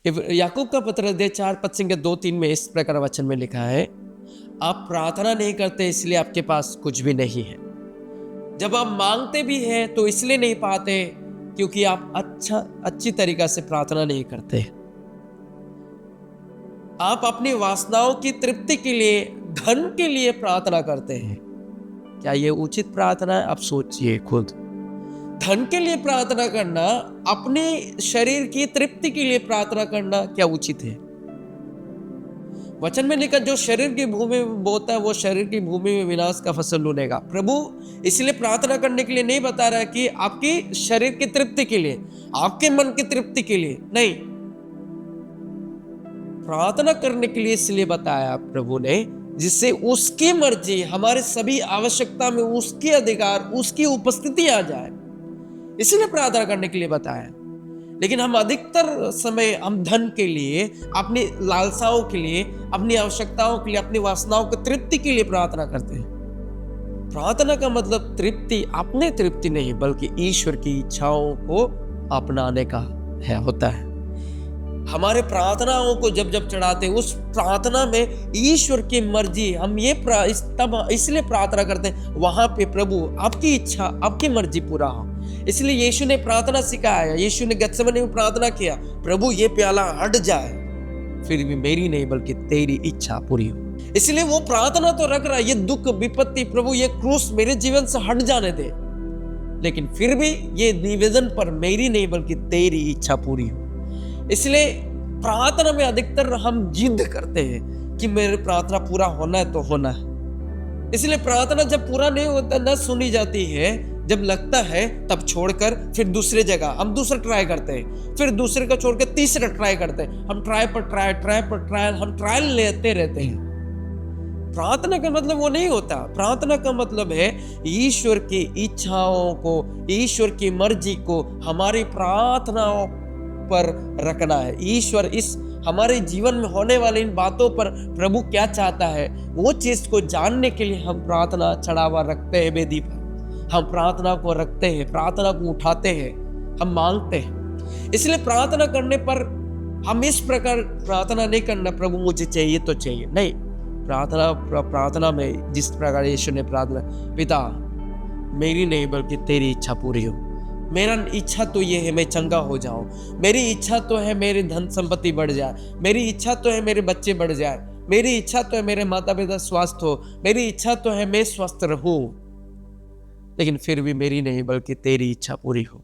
याकूब का पत्र अध्याय 4 पद संख्या 2-3 में इस प्रकार वचन में लिखा है, आप प्रार्थना नहीं करते इसलिए आपके पास कुछ भी नहीं है। जब आप मांगते भी हैं तो इसलिए नहीं पाते क्योंकि आप अच्छी तरीका से प्रार्थना नहीं करते। आप अपनी वासनाओं की तृप्ति के लिए, धन के लिए प्रार्थना करते हैं। क्या ये उचित प्रार्थना है? आप सोचिए खुद। धन के लिए प्रार्थना करना, अपने शरीर की तृप्ति के लिए प्रार्थना करना क्या उचित है? वचन में लिखा, जो शरीर की भूमि में बोता है वो शरीर की भूमि में विनाश का फसल लूनेगा। प्रभु इसलिए प्रार्थना करने के लिए नहीं बता रहा है कि आपकी शरीर की तृप्ति के लिए, आपके मन की तृप्ति के लिए नहीं, प्रार्थना करने के लिए इसलिए बताया प्रभु ने जिससे उसकी मर्जी हमारे सभी आवश्यकता में, उसके अधिकार, उसकी उपस्थिति आ जाए, इसलिए प्रार्थना करने के लिए बताया। लेकिन हम अधिकतर समय हम धन के लिए, अपनी लालसाओं के लिए, अपनी आवश्यकताओं के लिए, अपनी वासनाओं की तृप्ति के लिए प्रार्थना करते हैं। प्रार्थना का मतलब तृप्ति, अपने तृप्ति नहीं बल्कि ईश्वर की इच्छाओं को अपनाने का होता है। हमारे प्रार्थनाओं को जब जब चढ़ाते हैं, उस प्रार्थना में ईश्वर की मर्जी, हम ये तब इसलिए प्रार्थना करते हैं वहां पे प्रभु आपकी इच्छा, आपकी मर्जी पूरा हो। इसलिए यीशु ने प्रार्थना सिखाया। यीशु ने गत्सेमनी में प्रार्थना किया, प्रभु ये प्याला हट जाए, फिर भी मेरी नहीं बल्कि तेरी इच्छा पूरी हो। इसलिए वो प्रार्थना तो रख रहा है, ये दुख विपत्ति, प्रभु ये क्रूस मेरे जीवन से हट जाने दे, लेकिन फिर भी ये निवेदन पर मेरी नहीं बल्कि तेरी इच्छा पूरी हो। इसलिए प्रार्थना में अधिकतर हम जिद करते हैं कि मेरी प्रार्थना पूरा होना है तो होना है। इसलिए प्रार्थना जब पूरा नहीं होता, न सुनी जाती है, जब लगता है तब छोड़कर फिर दूसरे जगह हम दूसरा ट्राई करते हैं, फिर दूसरे का छोड़कर तीसरा ट्राई करते हैं। हम ट्राई पर ट्रायल, हम ट्रायल लेते रहते हैं। प्रार्थना का मतलब वो नहीं होता। प्रार्थना का मतलब है ईश्वर की इच्छाओं को, ईश्वर की मर्जी को हमारी प्रार्थनाओं पर रखना है। ईश्वर इस हमारे जीवन में होने वाली इन बातों पर प्रभु क्या चाहता है, वो चीज को जानने के लिए हम प्रार्थना चढ़ावा रखते हैं वेदी पर। हम प्रार्थना को रखते हैं, प्रार्थना को उठाते हैं, हम मांगते हैं। इसलिए प्रार्थना करने पर हम इस प्रकार प्रार्थना नहीं करना, प्रभु मुझे चाहिए तो चाहिए, नहीं। प्रार्थना में जिस प्रकार यीशु ने प्रार्थना, पिता मेरी नहीं बल्कि तेरी इच्छा पूरी हो। मेरा इच्छा तो ये है मैं चंगा हो जाऊं, मेरी इच्छा तो है मेरी धन संपत्ति बढ़ जाए, मेरी इच्छा तो है मेरे बच्चे बढ़ जाए, मेरी इच्छा तो है मेरे माता पिता स्वस्थ हो, मेरी इच्छा तो है मैं स्वस्थ रहूं, लेकिन फिर भी मेरी नहीं बल्कि तेरी इच्छा पूरी हो।